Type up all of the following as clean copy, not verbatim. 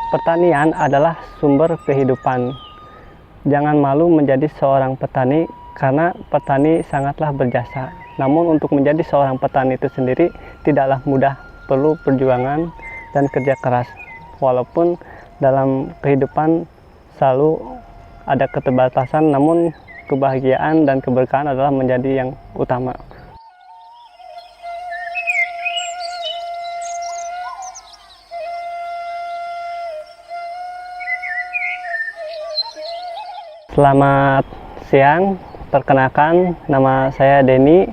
Pertanian adalah sumber kehidupan. Jangan malu menjadi seorang petani karena petani sangatlah berjasa. Namun untuk menjadi seorang petani itu sendiri tidaklah mudah, perlu perjuangan dan kerja keras. Walaupun dalam kehidupan selalu ada keterbatasan, namun kebahagiaan dan keberkahan adalah menjadi yang utama. Selamat siang, perkenalkan nama saya Denny,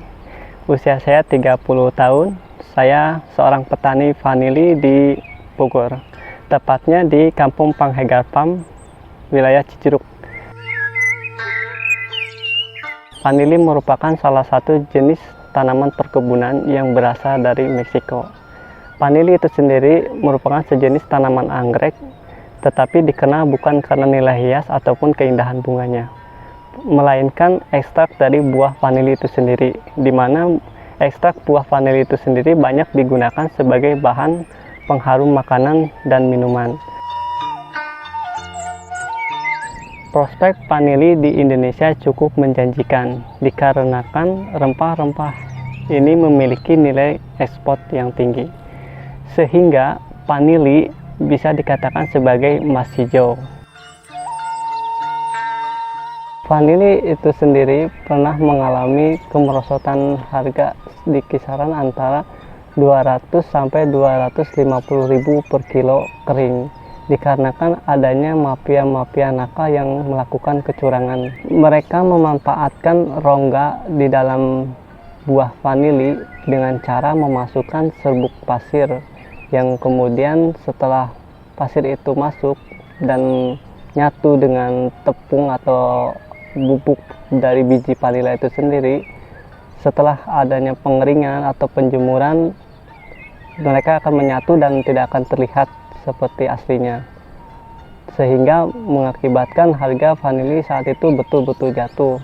usia saya 30 tahun. Saya seorang petani vanili di Bogor, tepatnya di Kampung Panghegarpam, wilayah Cijeruk. Vanili merupakan salah satu jenis tanaman perkebunan yang berasal dari Meksiko. Vanili itu sendiri merupakan sejenis tanaman anggrek, tetapi dikenal bukan karena nilai hias ataupun keindahan bunganya, melainkan ekstrak dari buah vanili itu sendiri, di mana ekstrak buah vanili itu sendiri banyak digunakan sebagai bahan pengharum makanan dan minuman. Prospek vanili di Indonesia cukup menjanjikan, dikarenakan rempah-rempah ini memiliki nilai ekspor yang tinggi, sehingga vanili bisa dikatakan sebagai emas hijau. Vanili itu sendiri pernah mengalami kemerosotan harga di kisaran antara 200 sampai 250 ribu per kilo kering, dikarenakan adanya mafia-mafia nakal yang melakukan kecurangan. Mereka memanfaatkan rongga di dalam buah vanili dengan cara memasukkan serbuk pasir, yang kemudian setelah pasir itu masuk dan nyatu dengan tepung atau bubuk dari biji vanila itu sendiri, setelah adanya pengeringan atau penjemuran, mereka akan menyatu dan tidak akan terlihat seperti aslinya, sehingga mengakibatkan harga vanili saat itu betul-betul jatuh.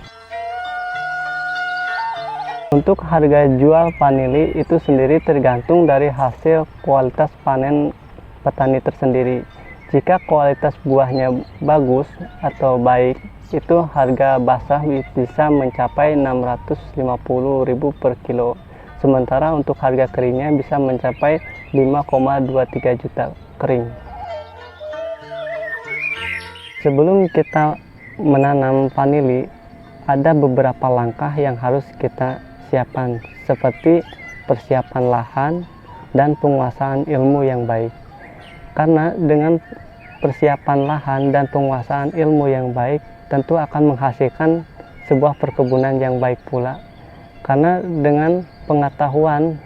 Untuk harga jual vanili itu sendiri tergantung dari hasil kualitas panen petani tersendiri. Jika kualitas buahnya bagus atau baik, itu harga basah bisa mencapai 650.000 per kilo. Sementara untuk harga keringnya bisa mencapai 5,23 juta kering. Sebelum kita menanam vanili, ada beberapa langkah yang harus kita siapkan, seperti persiapan lahan dan penguasaan ilmu yang baik. Karena dengan persiapan lahan dan penguasaan ilmu yang baik tentu akan menghasilkan sebuah perkebunan yang baik pula. Karena dengan pengetahuan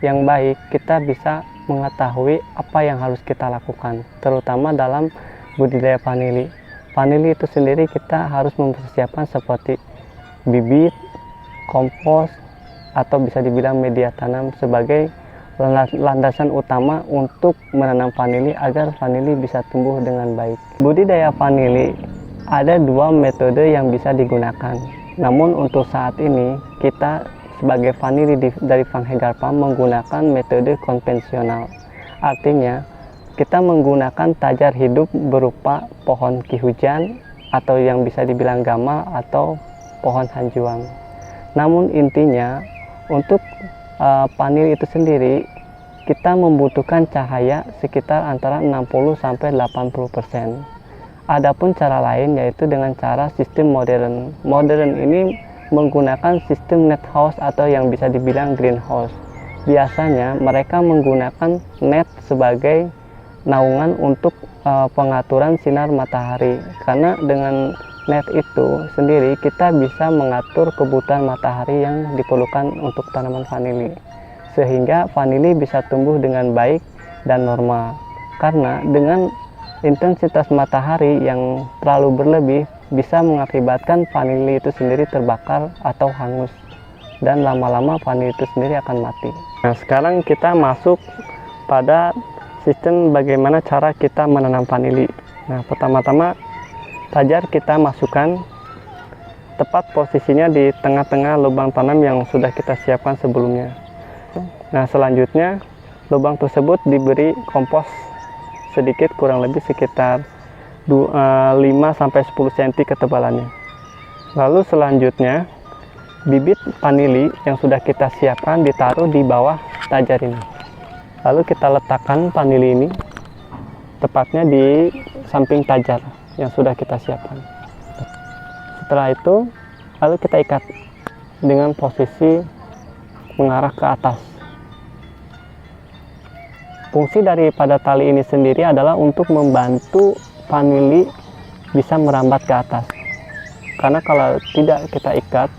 yang baik kita bisa mengetahui apa yang harus kita lakukan, terutama dalam budidaya vanili. Vanili itu sendiri kita harus mempersiapkan seperti bibit, kompos, atau bisa dibilang media tanam sebagai landasan utama untuk menanam vanili agar vanili bisa tumbuh dengan baik. Budidaya vanili ada dua metode yang bisa digunakan. Namun untuk saat ini kita sebagai vanili dari Panghegarpam menggunakan metode konvensional. Artinya kita menggunakan tajar hidup berupa pohon kihujan atau yang bisa dibilang gamal atau pohon hanjuang. Namun intinya untuk vanili itu sendiri kita membutuhkan cahaya sekitar antara 60 sampai 80%. Adapun cara lain yaitu dengan cara sistem modern. Modern ini menggunakan sistem net house atau yang bisa dibilang greenhouse. Biasanya mereka menggunakan net sebagai naungan untuk pengaturan sinar matahari, karena dengan net itu sendiri kita bisa mengatur kebutuhan matahari yang diperlukan untuk tanaman vanili, sehingga vanili bisa tumbuh dengan baik dan normal. Karena dengan intensitas matahari yang terlalu berlebih bisa mengakibatkan vanili itu sendiri terbakar atau hangus, dan lama-lama vanili itu sendiri akan mati. Nah, sekarang kita masuk pada sistem bagaimana cara kita menanam vanili. Nah, pertama-tama tajar kita masukkan tepat posisinya di tengah-tengah lubang tanam yang sudah kita siapkan sebelumnya. Nah, selanjutnya lubang tersebut diberi kompos sedikit, kurang lebih sekitar 5-10 cm ketebalannya. Lalu selanjutnya bibit vanili yang sudah kita siapkan ditaruh di bawah tajar ini. Lalu kita letakkan vanili ini tepatnya di samping tajar yang sudah kita siapkan. Setelah itu lalu kita ikat dengan posisi mengarah ke atas. Fungsi daripada tali ini sendiri adalah untuk membantu vanili bisa merambat ke atas. Karena kalau tidak kita ikat,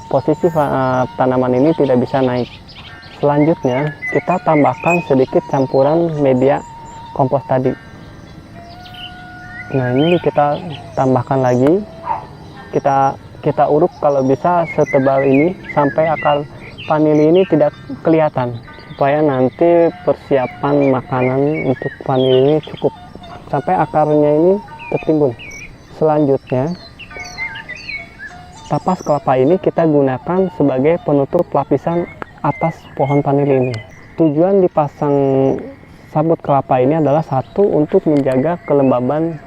posisi tanaman ini tidak bisa naik. Selanjutnya kita tambahkan sedikit campuran media kompos tadi. Nah, ini kita tambahkan lagi. Kita uruk kalau bisa setebal ini sampai akar vanili ini tidak kelihatan, supaya nanti persiapan makanan untuk vanili ini cukup sampai akarnya ini tertimbun. Selanjutnya tapas kelapa ini kita gunakan sebagai penutup lapisan atas pohon vanili ini. Tujuan dipasang sabut kelapa ini adalah satu, untuk menjaga kelembaban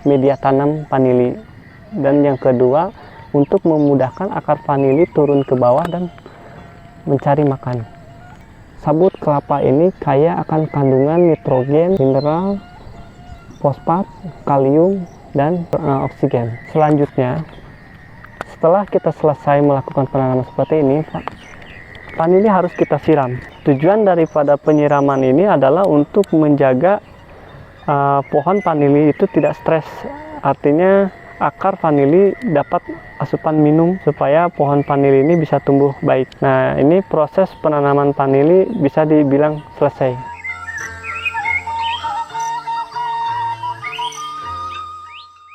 media tanam vanili, dan yang kedua untuk memudahkan akar vanili turun ke bawah dan mencari makan. Sabut kelapa ini kaya akan kandungan nitrogen, mineral, fosfat, kalium, dan oksigen. Selanjutnya, setelah kita selesai melakukan penanaman seperti ini, vanili harus kita siram. Tujuan daripada penyiraman ini adalah untuk menjaga pohon vanili itu tidak stres. Artinya akar vanili dapat asupan minum supaya pohon vanili ini bisa tumbuh baik. Nah, ini proses penanaman vanili bisa dibilang selesai.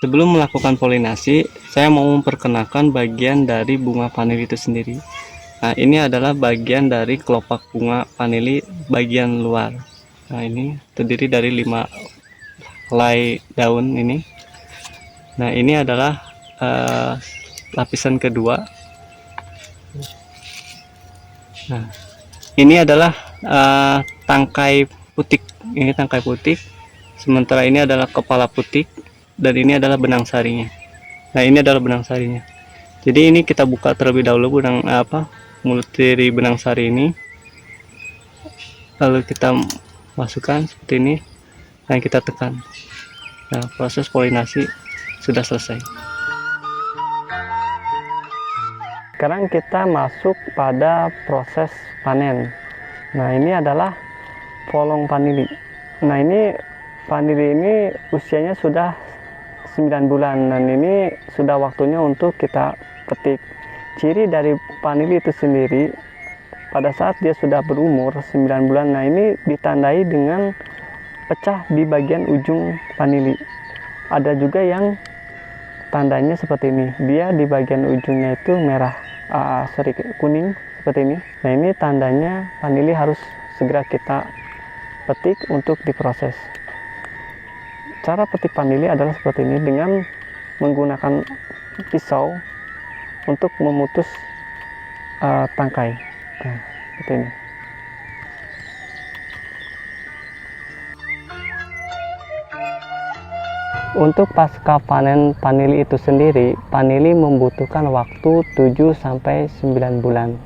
Sebelum melakukan polinasi, saya mau memperkenalkan bagian dari bunga vanili itu sendiri. Nah, ini adalah bagian dari kelopak bunga vanili bagian luar. Nah, ini terdiri dari 5 helai daun ini. Nah, ini adalah lapisan kedua. Nah, ini adalah tangkai putik. Ini tangkai putik. Sementara ini adalah kepala putik, dan ini adalah benang sarinya. Nah, ini adalah benang sarinya. Jadi ini kita buka terlebih dahulu mulut dari benang sari ini. Lalu kita masukkan seperti ini. Nah, kita tekan. Nah, proses polinasi sudah selesai. Sekarang kita masuk pada proses panen. Nah, ini adalah polong vanili. Nah, ini vanili ini usianya sudah 9 bulan, dan ini sudah waktunya untuk kita petik. Ciri dari vanili itu sendiri, pada saat dia sudah berumur 9 bulan, nah ini ditandai dengan pecah di bagian ujung vanili. Ada juga yang tandanya seperti ini, dia di bagian ujungnya itu merah, kuning seperti ini. Nah, ini tandanya vanili harus segera kita petik untuk diproses. Cara petik vanili adalah seperti ini, dengan menggunakan pisau untuk memutus tangkai. Nah, seperti ini. Untuk pasca panen vanili itu sendiri, vanili membutuhkan waktu 7-9 bulan.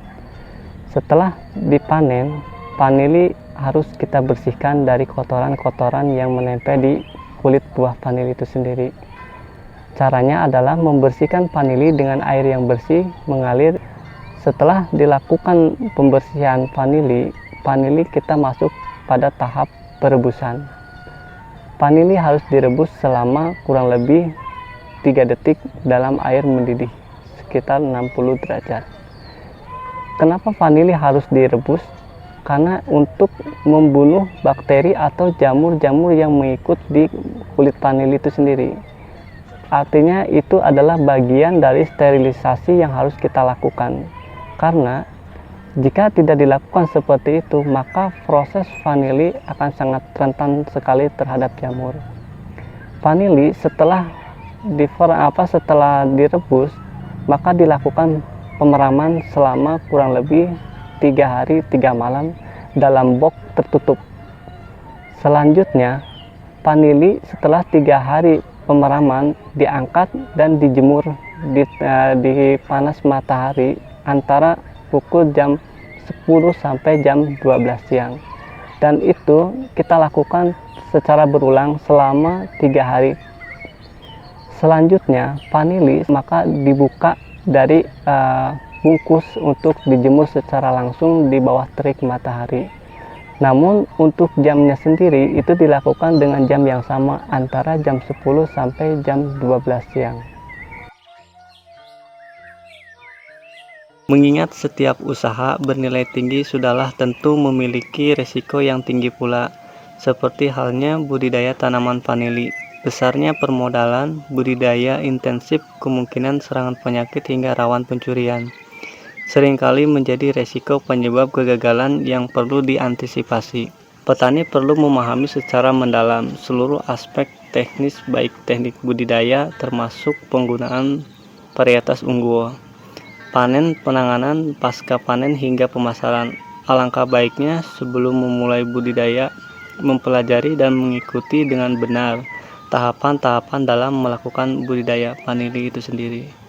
Setelah dipanen, vanili harus kita bersihkan dari kotoran-kotoran yang menempel di kulit buah vanili itu sendiri. Caranya adalah membersihkan vanili dengan air yang bersih mengalir. Setelah dilakukan pembersihan vanili kita masuk pada tahap perebusan. Vanili harus direbus selama kurang lebih 3 detik dalam air mendidih sekitar 60 derajat. Kenapa vanili harus direbus? Karena untuk membunuh bakteri atau jamur-jamur yang mengikut di kulit vanili itu sendiri. Artinya itu adalah bagian dari sterilisasi yang harus kita lakukan. Karena jika tidak dilakukan seperti itu, maka proses vanili akan sangat rentan sekali terhadap jamur. Vanili setelah direbus, maka dilakukan pemeraman selama kurang lebih 3 hari 3 malam dalam box tertutup. Selanjutnya Vanili setelah 3 hari pemeraman diangkat dan dijemur di panas matahari antara pukul jam 10 sampai jam 12 siang. Dan itu kita lakukan secara berulang selama 3 hari. Selanjutnya vanili maka dibuka dari bungkus untuk dijemur secara langsung di bawah terik matahari. Namun untuk jamnya sendiri itu dilakukan dengan jam yang sama antara jam 10 sampai jam 12 siang. Mengingat setiap usaha bernilai tinggi sudahlah tentu memiliki resiko yang tinggi pula, seperti halnya budidaya tanaman vanili. Besarnya permodalan, budidaya intensif, kemungkinan serangan penyakit hingga rawan pencurian seringkali menjadi resiko penyebab kegagalan yang perlu diantisipasi. Petani perlu memahami secara mendalam seluruh aspek teknis baik teknik budidaya termasuk penggunaan varietas unggul, panen, penanganan, pasca panen hingga pemasaran. Alangkah baiknya sebelum memulai budidaya mempelajari dan mengikuti dengan benar tahapan-tahapan dalam melakukan budidaya vanili itu sendiri.